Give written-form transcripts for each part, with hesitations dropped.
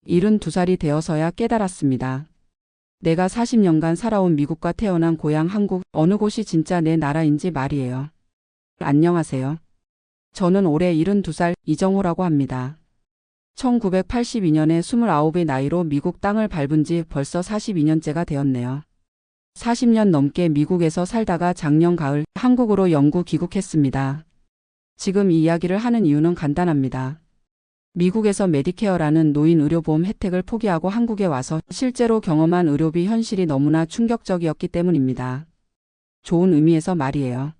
72살이 되어서야 깨달았습니다. 내가 40년간 살아온 미국과 태어난 고향 한국, 어느 곳이 진짜 내 나라인지 말이에요. 안녕하세요. 저는 올해 72살 이정호라고 합니다. 1982년에 29의 나이로 미국 땅을 밟은 지 벌써 42년째가 되었네요. 40년 넘게 미국에서 살다가 작년 가을 한국으로 영구 귀국했습니다. 지금 이 이야기를 하는 이유는 간단합니다. 미국에서 메디케어라는 노인 의료보험 혜택을 포기하고 한국에 와서 실제로 경험한 의료비 현실이 너무나 충격적이었기 때문입니다. 좋은 의미에서 말이에요.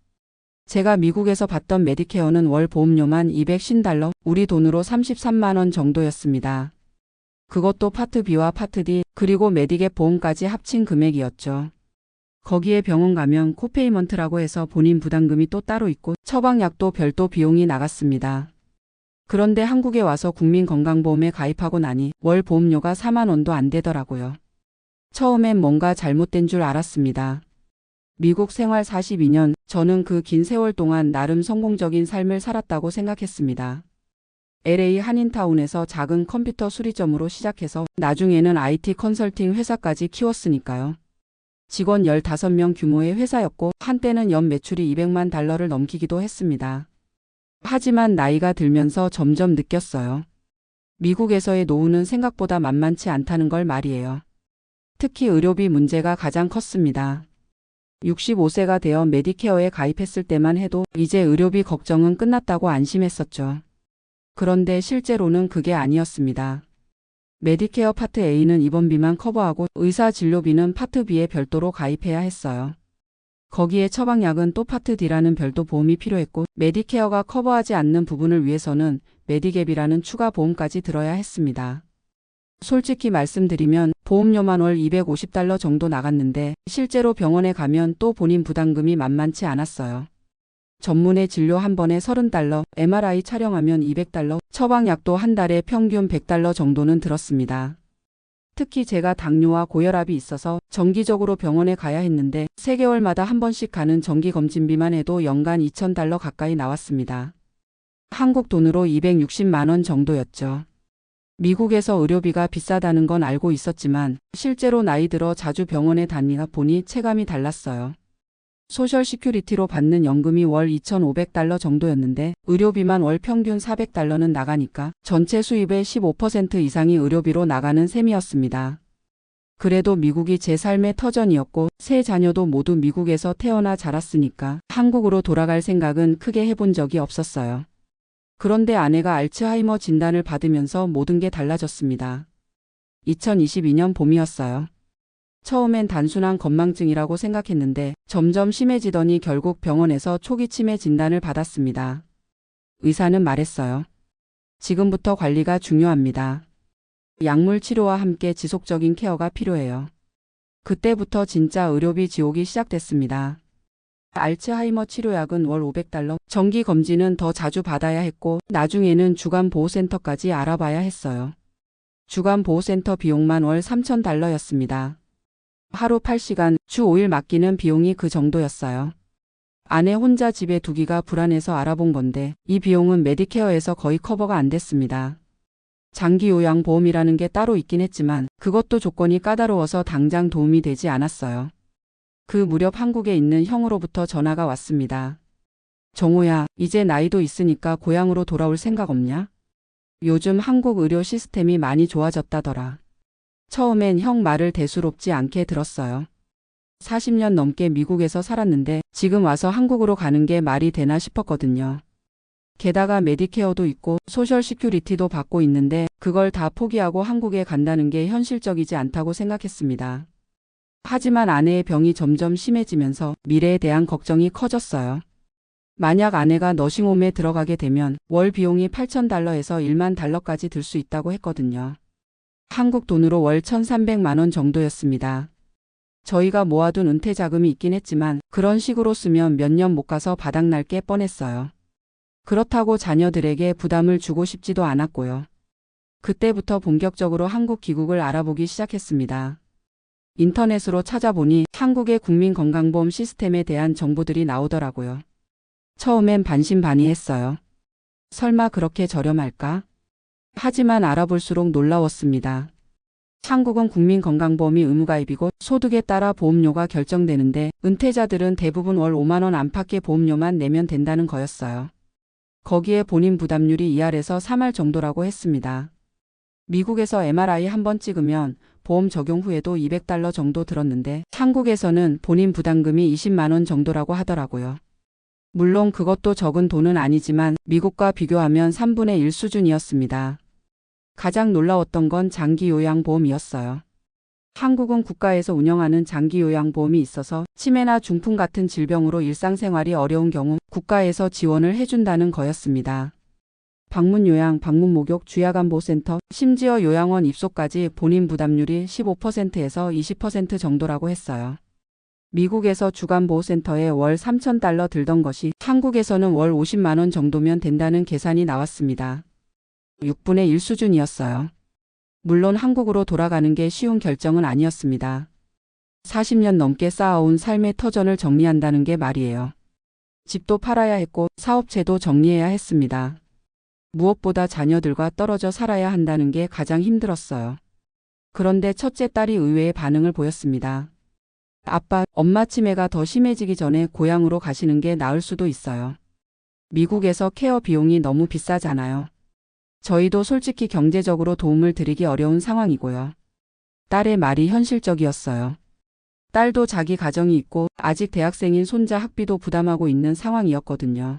제가 미국에서 받던 메디케어는 월 보험료만 $250, 우리 돈으로 33만 원 정도였습니다. 그것도 파트 B와 파트 D, 그리고 메디갭 보험까지 합친 금액이었죠. 거기에 병원 가면 코페이먼트라고 해서 본인 부담금이 또 따로 있고 처방약도 별도 비용이 나갔습니다. 그런데 한국에 와서 국민건강보험에 가입하고 나니 월 보험료가 4만 원도 안 되더라고요. 처음엔 뭔가 잘못된 줄 알았습니다. 미국 생활 42년, 저는 그 긴 세월 동안 나름 성공적인 삶을 살았다고 생각했습니다. LA 한인타운에서 작은 컴퓨터 수리점으로 시작해서 나중에는 IT 컨설팅 회사까지 키웠으니까요. 직원 15명 규모의 회사였고 한때는 연 매출이 $200만 넘기기도 했습니다. 하지만 나이가 들면서 점점 느꼈어요. 미국에서의 노후는 생각보다 만만치 않다는 걸 말이에요. 특히 의료비 문제가 가장 컸습니다. 65세가 되어 메디케어에 가입했을 때만 해도 이제 의료비 걱정은 끝났다고 안심했었죠. 그런데 실제로는 그게 아니었습니다. 메디케어 파트 A는 입원비만 커버하고 의사 진료비는 파트 B에 별도로 가입해야 했어요. 거기에 처방약은 또 파트 D라는 별도 보험이 필요했고 메디케어가 커버하지 않는 부분을 위해서는 메디갭이라는 추가 보험까지 들어야 했습니다. 솔직히 말씀드리면 보험료만 월 $250 정도 나갔는데 실제로 병원에 가면 또 본인 부담금이 만만치 않았어요. 전문의 진료 한 번에 $30, MRI 촬영하면 $200, 처방약도 한 달에 평균 $100 정도는 들었습니다. 특히 제가 당뇨와 고혈압이 있어서 정기적으로 병원에 가야 했는데 3개월마다 한 번씩 가는 정기검진비만 해도 연간 $2,000 가까이 나왔습니다. 한국 돈으로 260만 원 정도였죠. 미국에서 의료비가 비싸다는 건 알고 있었지만 실제로 나이 들어 자주 병원에 다니다 보니 체감이 달랐어요. 소셜 시큐리티로 받는 연금이 월 $2,500 정도였는데 의료비만 월 평균 $400는 나가니까 전체 수입의 15% 이상이 의료비로 나가는 셈이었습니다. 그래도 미국이 제 삶의 터전이었고 세 자녀도 모두 미국에서 태어나 자랐으니까 한국으로 돌아갈 생각은 크게 해본 적이 없었어요. 그런데 아내가 알츠하이머 진단을 받으면서 모든 게 달라졌습니다. 2022년 봄이었어요. 처음엔 단순한 건망증이라고 생각했는데 점점 심해지더니 결국 병원에서 초기 치매 진단을 받았습니다. 의사는 말했어요. 지금부터 관리가 중요합니다. 약물 치료와 함께 지속적인 케어가 필요해요. 그때부터 진짜 의료비 지옥이 시작됐습니다. 알츠하이머 치료약은 월 $500, 정기 검진은 더 자주 받아야 했고 나중에는 주간보호센터까지 알아봐야 했어요. 주간보호센터 비용만 월 $3,000였습니다. 하루 8시간, 주 5일 맡기는 비용이 그 정도였어요. 아내 혼자 집에 두기가 불안해서 알아본 건데 이 비용은 메디케어에서 거의 커버가 안 됐습니다. 장기요양보험이라는 게 따로 있긴 했지만 그것도 조건이 까다로워서 당장 도움이 되지 않았어요. 그 무렵 한국에 있는 형으로부터 전화가 왔습니다. 정호야, 이제 나이도 있으니까 고향으로 돌아올 생각 없냐? 요즘 한국 의료 시스템이 많이 좋아졌다더라. 처음엔 형 말을 대수롭지 않게 들었어요. 40년 넘게 미국에서 살았는데 지금 와서 한국으로 가는 게 말이 되나 싶었거든요. 게다가 메디케어도 있고 소셜 시큐리티도 받고 있는데 그걸 다 포기하고 한국에 간다는 게 현실적이지 않다고 생각했습니다. 하지만 아내의 병이 점점 심해지면서 미래에 대한 걱정이 커졌어요. 만약 아내가 너싱홈에 들어가게 되면 월 비용이 $8,000에서 $10,000까지 들 수 있다고 했거든요. 한국 돈으로 월 1,300만 원 정도였습니다. 저희가 모아둔 은퇴 자금이 있긴 했지만 그런 식으로 쓰면 몇 년 못 가서 바닥날 게 뻔했어요. 그렇다고 자녀들에게 부담을 주고 싶지도 않았고요. 그때부터 본격적으로 한국 귀국을 알아보기 시작했습니다. 인터넷으로 찾아보니 한국의 국민건강보험 시스템에 대한 정보들이 나오더라고요. 처음엔 반신반의했어요. 설마 그렇게 저렴할까? 하지만 알아볼수록 놀라웠습니다. 한국은 국민건강보험이 의무가입이고 소득에 따라 보험료가 결정되는데 은퇴자들은 대부분 월 5만 원 안팎의 보험료만 내면 된다는 거였어요. 거기에 본인 부담률이 2할에서 3할 정도라고 했습니다. 미국에서 MRI 한 번 찍으면 보험 적용 후에도 $200 정도 들었는데 한국에서는 본인 부담금이 20만 원 정도라고 하더라고요. 물론 그것도 적은 돈은 아니지만 미국과 비교하면 3분의 1 수준이었습니다. 가장 놀라웠던 건 장기요양보험이었어요. 한국은 국가에서 운영하는 장기요양보험이 있어서 치매나 중풍 같은 질병으로 일상생활이 어려운 경우 국가에서 지원을 해준다는 거였습니다. 방문요양, 방문목욕, 주야간보센터, 심지어 요양원 입소까지 본인 부담률이 15%에서 20% 정도라고 했어요. 미국에서 주간보호센터에 월 $3,000 들던 것이 한국에서는 월 50만 원 정도면 된다는 계산이 나왔습니다. 6분의 1 수준이었어요. 물론 한국으로 돌아가는 게 쉬운 결정은 아니었습니다. 40년 넘게 쌓아온 삶의 터전을 정리한다는 게 말이에요. 집도 팔아야 했고 사업체도 정리해야 했습니다. 무엇보다 자녀들과 떨어져 살아야 한다는 게 가장 힘들었어요. 그런데 첫째 딸이 의외의 반응을 보였습니다. 아빠, 엄마 치매가 더 심해지기 전에 고향으로 가시는 게 나을 수도 있어요. 미국에서 케어 비용이 너무 비싸잖아요. 저희도 솔직히 경제적으로 도움을 드리기 어려운 상황이고요. 딸의 말이 현실적이었어요. 딸도 자기 가정이 있고 아직 대학생인 손자 학비도 부담하고 있는 상황이었거든요.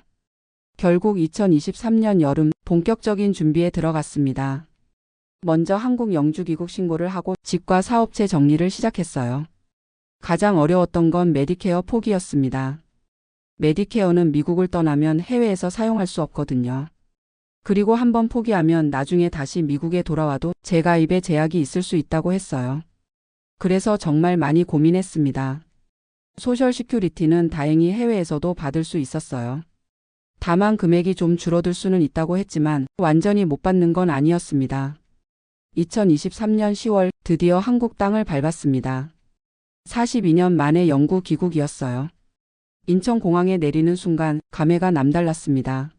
결국 2023년 여름 본격적인 준비에 들어갔습니다. 먼저 한국 영주귀국 신고를 하고 집과 사업체 정리를 시작했어요. 가장 어려웠던 건 메디케어 포기였습니다. 메디케어는 미국을 떠나면 해외에서 사용할 수 없거든요. 그리고 한번 포기하면 나중에 다시 미국에 돌아와도 재가입에 제약이 있을 수 있다고 했어요. 그래서 정말 많이 고민했습니다. 소셜 시큐리티는 다행히 해외에서도 받을 수 있었어요. 다만 금액이 좀 줄어들 수는 있다고 했지만 완전히 못 받는 건 아니었습니다. 2023년 10월 드디어 한국 땅을 밟았습니다. 42년 만에 영구 귀국이었어요. 인천공항에 내리는 순간 감회가 남달랐습니다.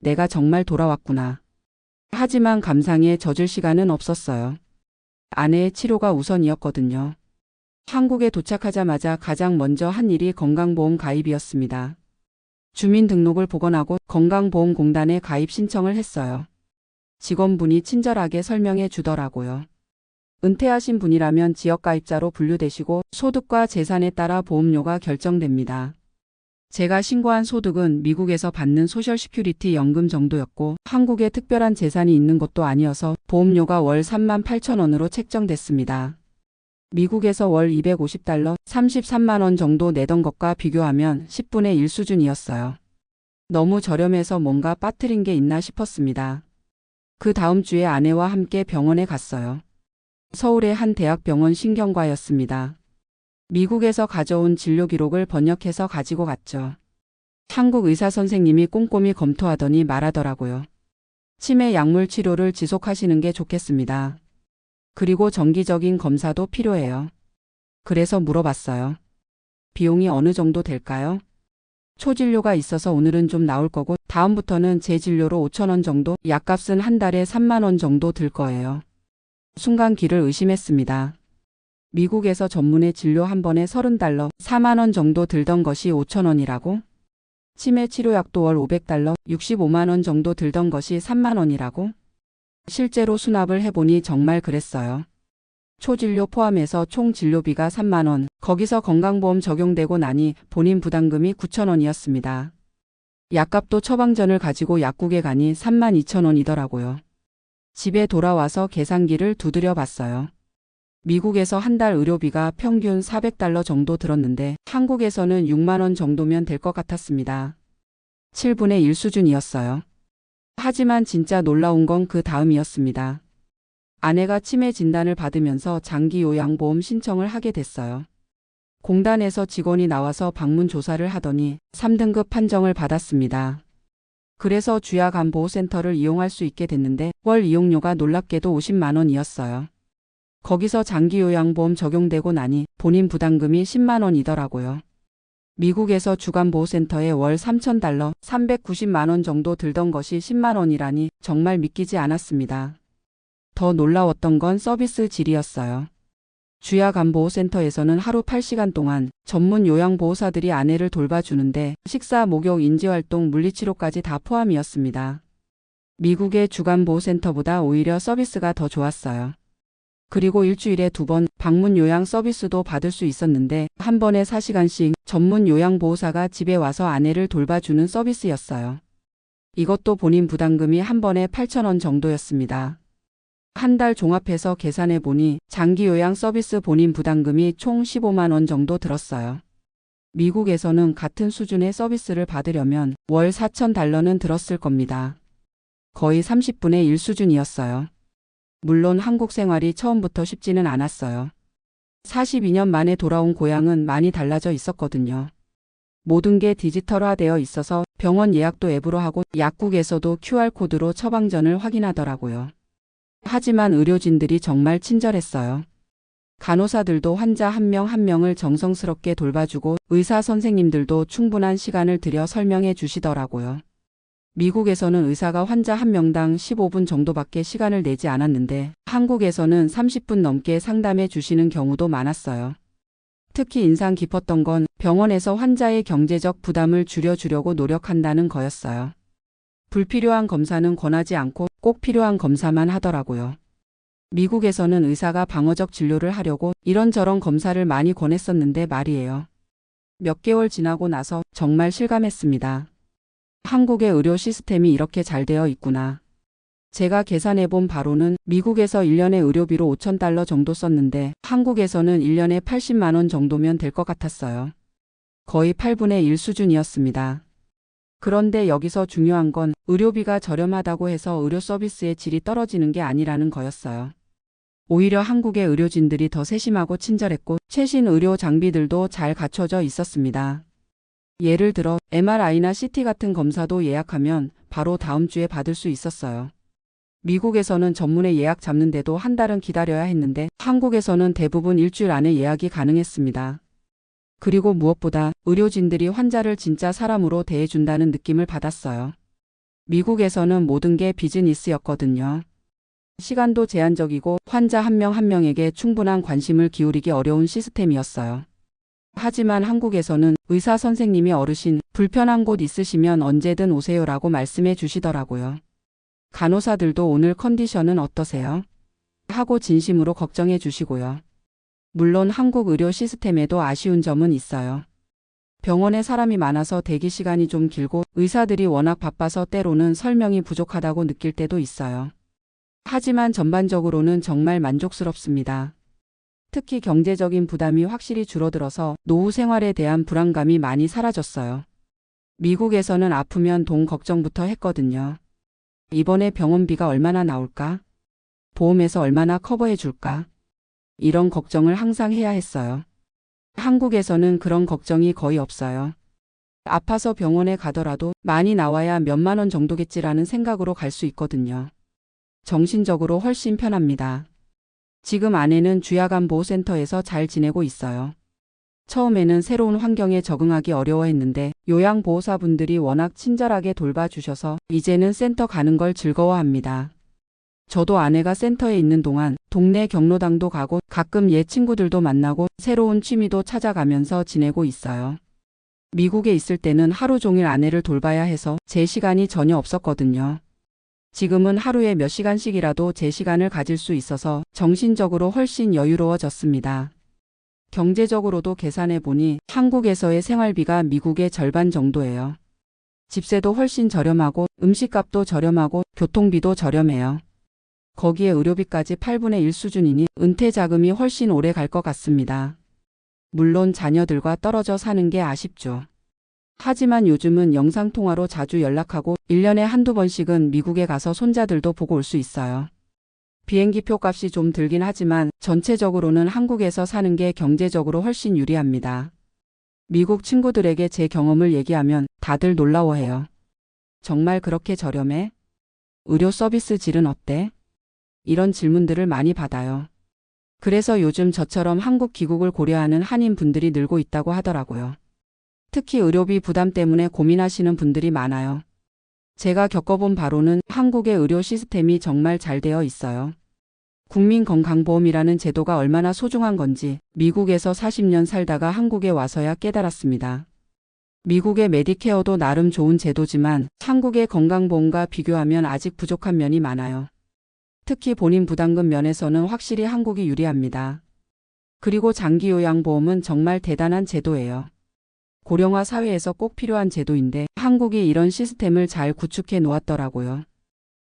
내가 정말 돌아왔구나. 하지만 감상에 젖을 시간은 없었어요. 아내의 치료가 우선이었거든요. 한국에 도착하자마자 가장 먼저 한 일이 건강보험 가입이었습니다. 주민등록을 복원하고 건강보험공단에 가입 신청을 했어요. 직원분이 친절하게 설명해 주더라고요. 은퇴하신 분이라면 지역가입자로 분류되시고 소득과 재산에 따라 보험료가 결정됩니다. 제가 신고한 소득은 미국에서 받는 소셜 시큐리티 연금 정도였고 한국에 특별한 재산이 있는 것도 아니어서 보험료가 월 38,000원으로 책정됐습니다. 미국에서 월 $250, 33만 원 정도 내던 것과 비교하면 10분의 1 수준이었어요. 너무 저렴해서 뭔가 빠뜨린 게 있나 싶었습니다. 그 다음 주에 아내와 함께 병원에 갔어요. 서울의 한 대학병원 신경과였습니다. 미국에서 가져온 진료 기록을 번역해서 가지고 갔죠. 한국 의사 선생님이 꼼꼼히 검토하더니 말하더라고요. 치매 약물 치료를 지속하시는 게 좋겠습니다. 그리고 정기적인 검사도 필요해요. 그래서 물어봤어요. 비용이 어느 정도 될까요? 초진료가 있어서 오늘은 좀 나올 거고 다음부터는 재진료로 5,000원 정도, 약값은 한 달에 3만 원 정도 들 거예요. 순간 귀를 의심했습니다. 미국에서 전문의 진료 한 번에 $30, 4만 원 정도 들던 것이 5,000원이라고? 치매 치료약도 월 $500, 65만 원 정도 들던 것이 3만 원이라고? 실제로 수납을 해보니 정말 그랬어요. 초진료 포함해서 총 진료비가 3만 원, 거기서 건강보험 적용되고 나니 본인 부담금이 9,000원이었습니다. 약값도 처방전을 가지고 약국에 가니 32,000원이더라고요. 집에 돌아와서 계산기를 두드려 봤어요. 미국에서 한 달 의료비가 평균 $400 정도 들었는데 한국에서는 6만 원 정도면 될 것 같았습니다. 7분의 1 수준이었어요. 하지만 진짜 놀라운 건 그 다음이었습니다. 아내가 치매 진단을 받으면서 장기요양보험 신청을 하게 됐어요. 공단에서 직원이 나와서 방문 조사를 하더니 3등급 판정을 받았습니다. 그래서 주야간보호센터를 이용할 수 있게 됐는데 월 이용료가 놀랍게도 50만 원이었어요. 거기서 장기요양보험 적용되고 나니 본인 부담금이 10만 원이더라고요. 미국에서 주간보호센터에 월 3,000달러, 390만 원 정도 들던 것이 10만 원이라니 정말 믿기지 않았습니다. 더 놀라웠던 건 서비스 질이었어요. 주야간보호센터에서는 하루 8시간 동안 전문 요양보호사들이 아내를 돌봐주는데 식사, 목욕, 인지활동, 물리치료까지 다 포함이었습니다. 미국의 주간보호센터보다 오히려 서비스가 더 좋았어요. 그리고 일주일에 2번 방문 요양 서비스도 받을 수 있었는데 한 번에 4시간씩 전문 요양보호사가 집에 와서 아내를 돌봐주는 서비스였어요. 이것도 본인 부담금이 한 번에 8,000원 정도였습니다. 한 달 종합해서 계산해 보니 장기 요양 서비스 본인 부담금이 총 15만 원 정도 들었어요. 미국에서는 같은 수준의 서비스를 받으려면 월 4,000달러는 들었을 겁니다. 거의 30분의 1 수준이었어요. 물론 한국 생활이 처음부터 쉽지는 않았어요. 42년 만에 돌아온 고향은 많이 달라져 있었거든요. 모든 게 디지털화되어 있어서 병원 예약도 앱으로 하고 약국에서도 QR코드로 처방전을 확인하더라고요. 하지만 의료진들이 정말 친절했어요. 간호사들도 환자 한 명 한 명을 정성스럽게 돌봐주고 의사 선생님들도 충분한 시간을 들여 설명해 주시더라고요. 미국에서는 의사가 환자 한 명당 15분 정도밖에 시간을 내지 않았는데 한국에서는 30분 넘게 상담해 주시는 경우도 많았어요. 특히 인상 깊었던 건 병원에서 환자의 경제적 부담을 줄여주려고 노력한다는 거였어요. 불필요한 검사는 권하지 않고 꼭 필요한 검사만 하더라고요. 미국에서는 의사가 방어적 진료를 하려고 이런저런 검사를 많이 권했었는데 말이에요. 몇 개월 지나고 나서 정말 실감했습니다. 한국의 의료 시스템이 이렇게 잘 되어 있구나. 제가 계산해 본 바로는 미국에서 1년에 의료비로 5,000달러 정도 썼는데 한국에서는 1년에 80만 원 정도면 될 것 같았어요. 거의 8분의 1 수준이었습니다. 그런데 여기서 중요한 건 의료비가 저렴하다고 해서 의료 서비스의 질이 떨어지는 게 아니라는 거였어요. 오히려 한국의 의료진들이 더 세심하고 친절했고 최신 의료 장비들도 잘 갖춰져 있었습니다. 예를 들어 MRI나 CT 같은 검사도 예약하면 바로 다음 주에 받을 수 있었어요. 미국에서는 전문의 예약 잡는데도 한 달은 기다려야 했는데 한국에서는 대부분 일주일 안에 예약이 가능했습니다. 그리고 무엇보다 의료진들이 환자를 진짜 사람으로 대해준다는 느낌을 받았어요. 미국에서는 모든 게 비즈니스였거든요. 시간도 제한적이고 환자 한 명 한 명에게 충분한 관심을 기울이기 어려운 시스템이었어요. 하지만 한국에서는 의사 선생님이 어르신, 불편한 곳 있으시면 언제든 오세요라고 말씀해 주시더라고요. 간호사들도 오늘 컨디션은 어떠세요? 하고 진심으로 걱정해 주시고요. 물론 한국 의료 시스템에도 아쉬운 점은 있어요. 병원에 사람이 많아서 대기 시간이 좀 길고 의사들이 워낙 바빠서 때로는 설명이 부족하다고 느낄 때도 있어요. 하지만 전반적으로는 정말 만족스럽습니다. 특히 경제적인 부담이 확실히 줄어들어서 노후 생활에 대한 불안감이 많이 사라졌어요. 미국에서는 아프면 돈 걱정부터 했거든요. 이번에 병원비가 얼마나 나올까? 보험에서 얼마나 커버해 줄까? 이런 걱정을 항상 해야 했어요. 한국에서는 그런 걱정이 거의 없어요. 아파서 병원에 가더라도 많이 나와야 몇만 원 정도겠지라는 생각으로 갈 수 있거든요. 정신적으로 훨씬 편합니다. 지금 아내는 주야간보호센터에서 잘 지내고 있어요. 처음에는 새로운 환경에 적응하기 어려워했는데 요양보호사분들이 워낙 친절하게 돌봐주셔서 이제는 센터 가는 걸 즐거워합니다. 저도 아내가 센터에 있는 동안 동네 경로당도 가고 가끔 옛 친구들도 만나고 새로운 취미도 찾아가면서 지내고 있어요. 미국에 있을 때는 하루 종일 아내를 돌봐야 해서 제 시간이 전혀 없었거든요. 지금은 하루에 몇 시간씩이라도 제 시간을 가질 수 있어서 정신적으로 훨씬 여유로워졌습니다. 경제적으로도 계산해 보니 한국에서의 생활비가 미국의 절반 정도예요. 집세도 훨씬 저렴하고 음식값도 저렴하고 교통비도 저렴해요. 거기에 의료비까지 8분의 1 수준이니 은퇴 자금이 훨씬 오래 갈 것 같습니다. 물론 자녀들과 떨어져 사는 게 아쉽죠. 하지만 요즘은 영상통화로 자주 연락하고 1년에 한두 번씩은 미국에 가서 손자들도 보고 올 수 있어요. 비행기표 값이 좀 들긴 하지만 전체적으로는 한국에서 사는 게 경제적으로 훨씬 유리합니다. 미국 친구들에게 제 경험을 얘기하면 다들 놀라워해요. 정말 그렇게 저렴해? 의료 서비스 질은 어때? 이런 질문들을 많이 받아요. 그래서 요즘 저처럼 한국 귀국을 고려하는 한인 분들이 늘고 있다고 하더라고요. 특히 의료비 부담 때문에 고민하시는 분들이 많아요. 제가 겪어본 바로는 한국의 의료 시스템이 정말 잘 되어 있어요. 국민건강보험이라는 제도가 얼마나 소중한 건지 미국에서 40년 살다가 한국에 와서야 깨달았습니다. 미국의 메디케어도 나름 좋은 제도지만 한국의 건강보험과 비교하면 아직 부족한 면이 많아요. 특히 본인 부담금 면에서는 확실히 한국이 유리합니다. 그리고 장기요양보험은 정말 대단한 제도예요. 고령화 사회에서 꼭 필요한 제도인데 한국이 이런 시스템을 잘 구축해 놓았더라고요.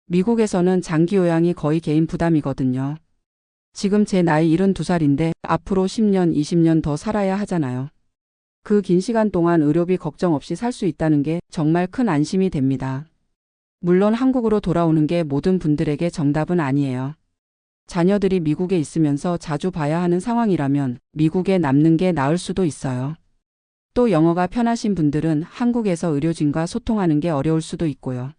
미국에서는 장기요양이 거의 개인 부담이거든요. 지금 제 나이 72살인데 앞으로 10년, 20년 더 살아야 하잖아요. 그 긴 시간 동안 의료비 걱정 없이 살 수 있다는 게 정말 큰 안심이 됩니다. 물론 한국으로 돌아오는 게 모든 분들에게 정답은 아니에요. 자녀들이 미국에 있으면서 자주 봐야 하는 상황이라면 미국에 남는 게 나을 수도 있어요. 또 영어가 편하신 분들은 한국에서 의료진과 소통하는 게 어려울 수도 있고요.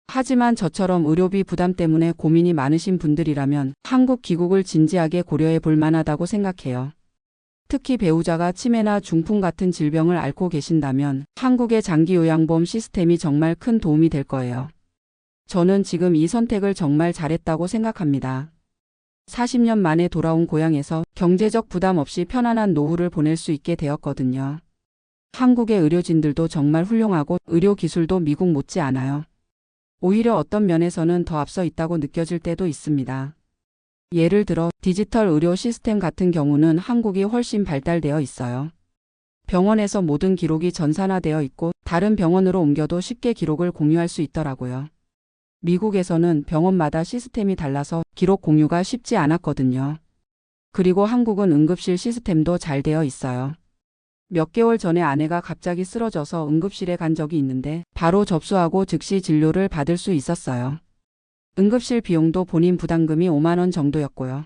하지만 저처럼 의료비 부담 때문에 고민이 많으신 분들이라면 한국 귀국을 진지하게 고려해 볼 만하다고 생각해요. 특히 배우자가 치매나 중풍 같은 질병을 앓고 계신다면 한국의 장기요양보험 시스템이 정말 큰 도움이 될 거예요. 저는 지금 이 선택을 정말 잘했다고 생각합니다. 40년 만에 돌아온 고향에서 경제적 부담 없이 편안한 노후를 보낼 수 있게 되었거든요. 한국의 의료진들도 정말 훌륭하고 의료 기술도 미국 못지 않아요. 오히려 어떤 면에서는 더 앞서 있다고 느껴질 때도 있습니다. 예를 들어 디지털 의료 시스템 같은 경우는 한국이 훨씬 발달되어 있어요. 병원에서 모든 기록이 전산화되어 있고 다른 병원으로 옮겨도 쉽게 기록을 공유할 수 있더라고요. 미국에서는 병원마다 시스템이 달라서 기록 공유가 쉽지 않았거든요. 그리고 한국은 응급실 시스템도 잘 되어 있어요. 몇 개월 전에 아내가 갑자기 쓰러져서 응급실에 간 적이 있는데 바로 접수하고 즉시 진료를 받을 수 있었어요. 응급실 비용도 본인 부담금이 5만 원 정도였고요.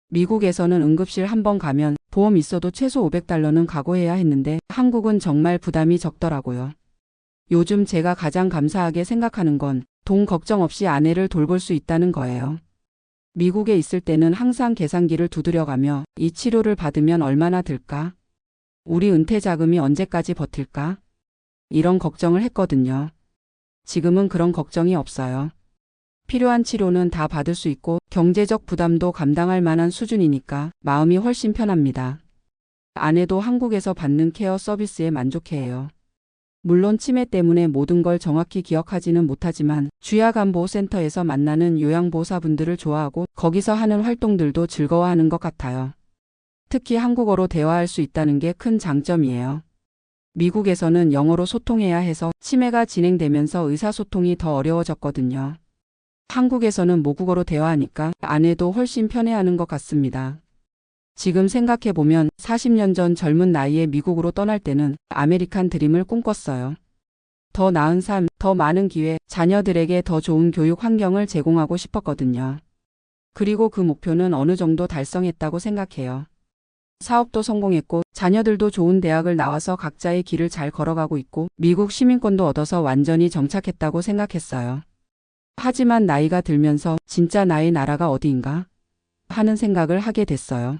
미국에서는 응급실 한 번 가면 보험 있어도 최소 $500는 각오해야 했는데 한국은 정말 부담이 적더라고요. 요즘 제가 가장 감사하게 생각하는 건 돈 걱정 없이 아내를 돌볼 수 있다는 거예요. 미국에 있을 때는 항상 계산기를 두드려가며 이 치료를 받으면 얼마나 들까? 우리 은퇴 자금이 언제까지 버틸까? 이런 걱정을 했거든요. 지금은 그런 걱정이 없어요. 필요한 치료는 다 받을 수 있고 경제적 부담도 감당할 만한 수준이니까 마음이 훨씬 편합니다. 아내도 한국에서 받는 케어 서비스에 만족해해요. 물론 치매 때문에 모든 걸 정확히 기억하지는 못하지만 주야간보호센터에서 만나는 요양보호사분들을 좋아하고 거기서 하는 활동들도 즐거워하는 것 같아요. 특히 한국어로 대화할 수 있다는 게 큰 장점이에요. 미국에서는 영어로 소통해야 해서 치매가 진행되면서 의사소통이 더 어려워졌거든요. 한국에서는 모국어로 대화하니까 아내도 훨씬 편해하는 것 같습니다. 지금 생각해보면 40년 전 젊은 나이에 미국으로 떠날 때는 아메리칸 드림을 꿈꿨어요. 더 나은 삶, 더 많은 기회, 자녀들에게 더 좋은 교육 환경을 제공하고 싶었거든요. 그리고 그 목표는 어느 정도 달성했다고 생각해요. 사업도 성공했고 자녀들도 좋은 대학을 나와서 각자의 길을 잘 걸어가고 있고 미국 시민권도 얻어서 완전히 정착했다고 생각했어요. 하지만 나이가 들면서 진짜 나의 나라가 어디인가 하는 생각을 하게 됐어요.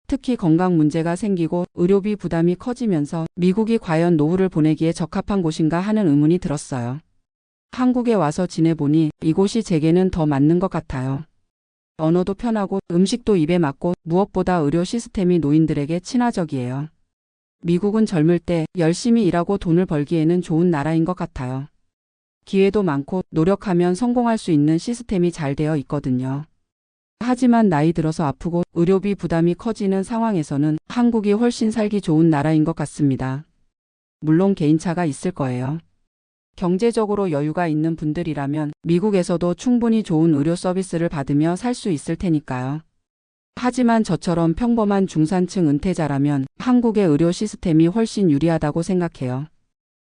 특히 건강 문제가 생기고 의료비 부담이 커지면서 미국이 과연 노후를 보내기에 적합한 곳인가 하는 의문이 들었어요. 한국에 와서 지내보니 이곳이 제게는 더 맞는 것 같아요. 언어도 편하고 음식도 입에 맞고 무엇보다 의료 시스템이 노인들에게 친화적이에요. 미국은 젊을 때 열심히 일하고 돈을 벌기에는 좋은 나라인 것 같아요. 기회도 많고 노력하면 성공할 수 있는 시스템이 잘 되어 있거든요. 하지만 나이 들어서 아프고 의료비 부담이 커지는 상황에서는 한국이 훨씬 살기 좋은 나라인 것 같습니다. 물론 개인차가 있을 거예요. 경제적으로 여유가 있는 분들이라면 미국에서도 충분히 좋은 의료 서비스를 받으며 살 수 있을 테니까요. 하지만 저처럼 평범한 중산층 은퇴자라면 한국의 의료 시스템이 훨씬 유리하다고 생각해요.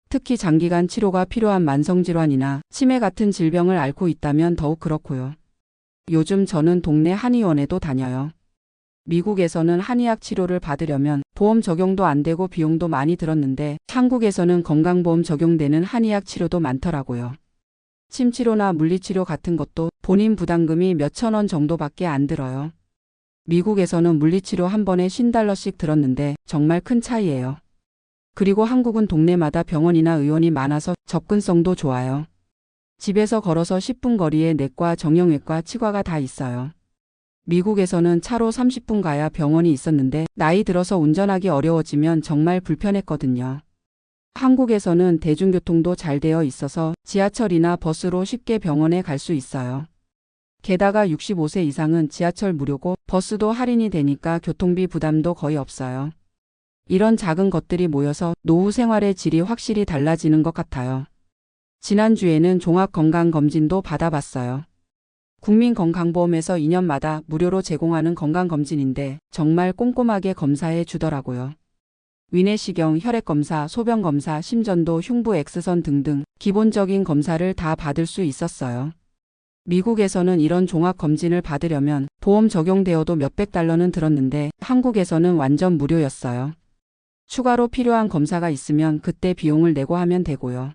특히 장기간 치료가 필요한 만성질환이나 치매 같은 질병을 앓고 있다면 더욱 그렇고요. 요즘 저는 동네 한의원에도 다녀요. 미국에서는 한의학 치료를 받으려면 보험 적용도 안 되고 비용도 많이 들었는데 한국에서는 건강보험 적용되는 한의학 치료도 많더라고요. 침치료나 물리치료 같은 것도 본인 부담금이 몇천 원 정도밖에 안 들어요. 미국에서는 물리치료 한 번에 $50씩 들었는데 정말 큰 차이예요. 그리고 한국은 동네마다 병원이나 의원이 많아서 접근성도 좋아요. 집에서 걸어서 10분 거리에 내과, 정형외과, 치과가 다 있어요. 미국에서는 차로 30분 가야 병원이 있었는데 나이 들어서 운전하기 어려워지면 정말 불편했거든요. 한국에서는 대중교통도 잘 되어 있어서 지하철이나 버스로 쉽게 병원에 갈 수 있어요. 게다가 65세 이상은 지하철 무료고 버스도 할인이 되니까 교통비 부담도 거의 없어요. 이런 작은 것들이 모여서 노후 생활의 질이 확실히 달라지는 것 같아요. 지난주에는 종합건강검진도 받아봤어요. 국민건강보험에서 2년마다 무료로 제공하는 건강검진인데 정말 꼼꼼하게 검사해 주더라고요. 위내시경, 혈액검사, 소변검사, 심전도, 흉부 X선 등등 기본적인 검사를 다 받을 수 있었어요. 미국에서는 이런 종합검진을 받으려면 보험 적용되어도 몇백 달러는 들었는데 한국에서는 완전 무료였어요. 추가로 필요한 검사가 있으면 그때 비용을 내고 하면 되고요.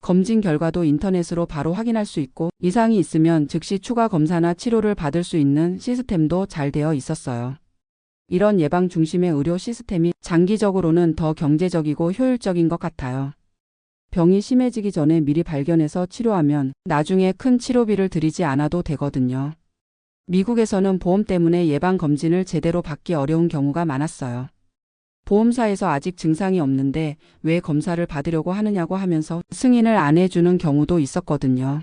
검진 결과도 인터넷으로 바로 확인할 수 있고 이상이 있으면 즉시 추가 검사나 치료를 받을 수 있는 시스템도 잘 되어 있었어요. 이런 예방 중심의 의료 시스템이 장기적으로는 더 경제적이고 효율적인 것 같아요. 병이 심해지기 전에 미리 발견해서 치료하면 나중에 큰 치료비를 들이지 않아도 되거든요. 미국에서는 보험 때문에 예방검진을 제대로 받기 어려운 경우가 많았어요. 보험사에서 아직 증상이 없는데 왜 검사를 받으려고 하느냐고 하면서 승인을 안 해주는 경우도 있었거든요.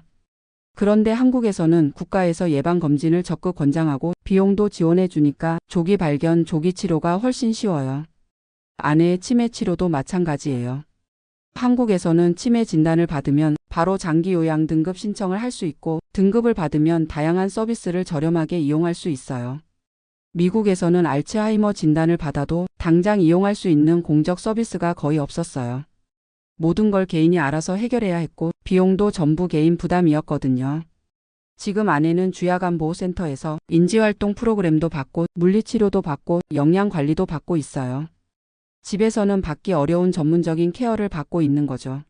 그런데 한국에서는 국가에서 예방검진을 적극 권장하고 비용도 지원해 주니까 조기 발견, 조기 치료가 훨씬 쉬워요. 아내의 치매 치료도 마찬가지예요. 한국에서는 치매 진단을 받으면 바로 장기 요양 등급 신청을 할 수 있고 등급을 받으면 다양한 서비스를 저렴하게 이용할 수 있어요. 미국에서는 알츠하이머 진단을 받아도 당장 이용할 수 있는 공적 서비스가 거의 없었어요. 모든 걸 개인이 알아서 해결해야 했고 비용도 전부 개인 부담이었거든요. 지금 아내는 주야간보호센터에서 인지활동 프로그램도 받고 물리치료도 받고 영양관리도 받고 있어요. 집에서는 받기 어려운 전문적인 케어를 받고 있는 거죠.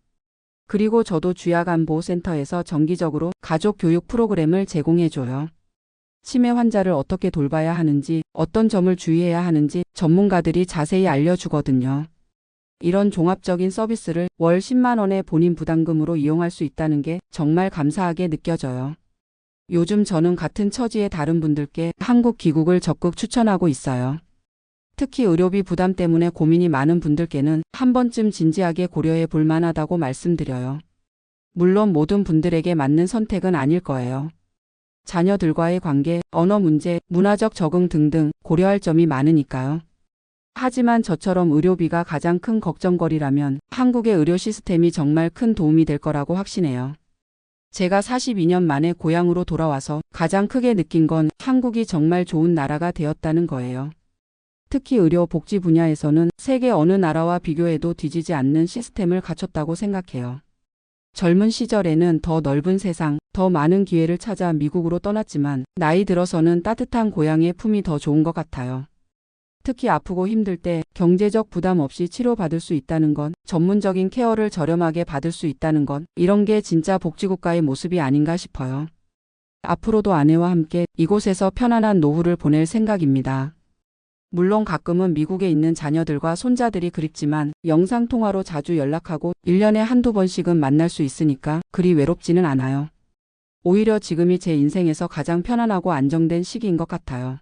그리고 저도 주야간보호센터에서 정기적으로 가족 교육 프로그램을 제공해줘요. 치매 환자를 어떻게 돌봐야 하는지, 어떤 점을 주의해야 하는지 전문가들이 자세히 알려주거든요. 이런 종합적인 서비스를 월 10만 원의 본인 부담금으로 이용할 수 있다는 게 정말 감사하게 느껴져요. 요즘 저는 같은 처지의 다른 분들께 한국 귀국을 적극 추천하고 있어요. 특히 의료비 부담 때문에 고민이 많은 분들께는 한 번쯤 진지하게 고려해 볼 만하다고 말씀드려요. 물론 모든 분들에게 맞는 선택은 아닐 거예요. 자녀들과의 관계, 언어 문제, 문화적 적응 등등 고려할 점이 많으니까요. 하지만 저처럼 의료비가 가장 큰 걱정거리라면 한국의 의료 시스템이 정말 큰 도움이 될 거라고 확신해요. 제가 42년 만에 고향으로 돌아와서 가장 크게 느낀 건 한국이 정말 좋은 나라가 되었다는 거예요. 특히 의료 복지 분야에서는 세계 어느 나라와 비교해도 뒤지지 않는 시스템을 갖췄다고 생각해요. 젊은 시절에는 더 넓은 세상, 더 많은 기회를 찾아 미국으로 떠났지만 나이 들어서는 따뜻한 고향의 품이 더 좋은 것 같아요. 특히 아프고 힘들 때 경제적 부담 없이 치료받을 수 있다는 건, 전문적인 케어를 저렴하게 받을 수 있다는 건 이런 게 진짜 복지국가의 모습이 아닌가 싶어요. 앞으로도 아내와 함께 이곳에서 편안한 노후를 보낼 생각입니다. 물론 가끔은 미국에 있는 자녀들과 손자들이 그립지만 영상통화로 자주 연락하고 1년에 한두 번씩은 만날 수 있으니까 그리 외롭지는 않아요. 오히려 지금이 제 인생에서 가장 편안하고 안정된 시기인 것 같아요.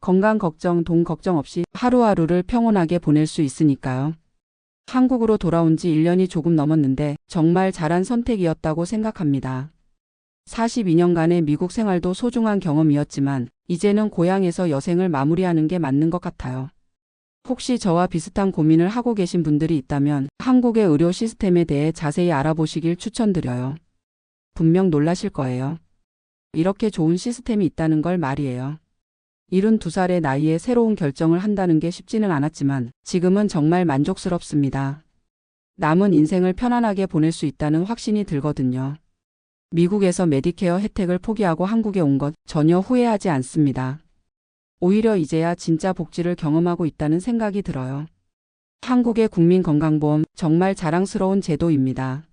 건강 걱정, 돈 걱정 없이 하루하루를 평온하게 보낼 수 있으니까요. 한국으로 돌아온 지 1년이 조금 넘었는데 정말 잘한 선택이었다고 생각합니다. 42년간의 미국 생활도 소중한 경험이었지만 이제는 고향에서 여생을 마무리하는 게 맞는 것 같아요. 혹시 저와 비슷한 고민을 하고 계신 분들이 있다면 한국의 의료 시스템에 대해 자세히 알아보시길 추천드려요. 분명 놀라실 거예요. 이렇게 좋은 시스템이 있다는 걸 말이에요. 72살의 나이에 새로운 결정을 한다는 게 쉽지는 않았지만 지금은 정말 만족스럽습니다. 남은 인생을 편안하게 보낼 수 있다는 확신이 들거든요. 미국에서 메디케어 혜택을 포기하고 한국에 온 것 전혀 후회하지 않습니다. 오히려 이제야 진짜 복지를 경험하고 있다는 생각이 들어요. 한국의 국민건강보험 정말 자랑스러운 제도입니다.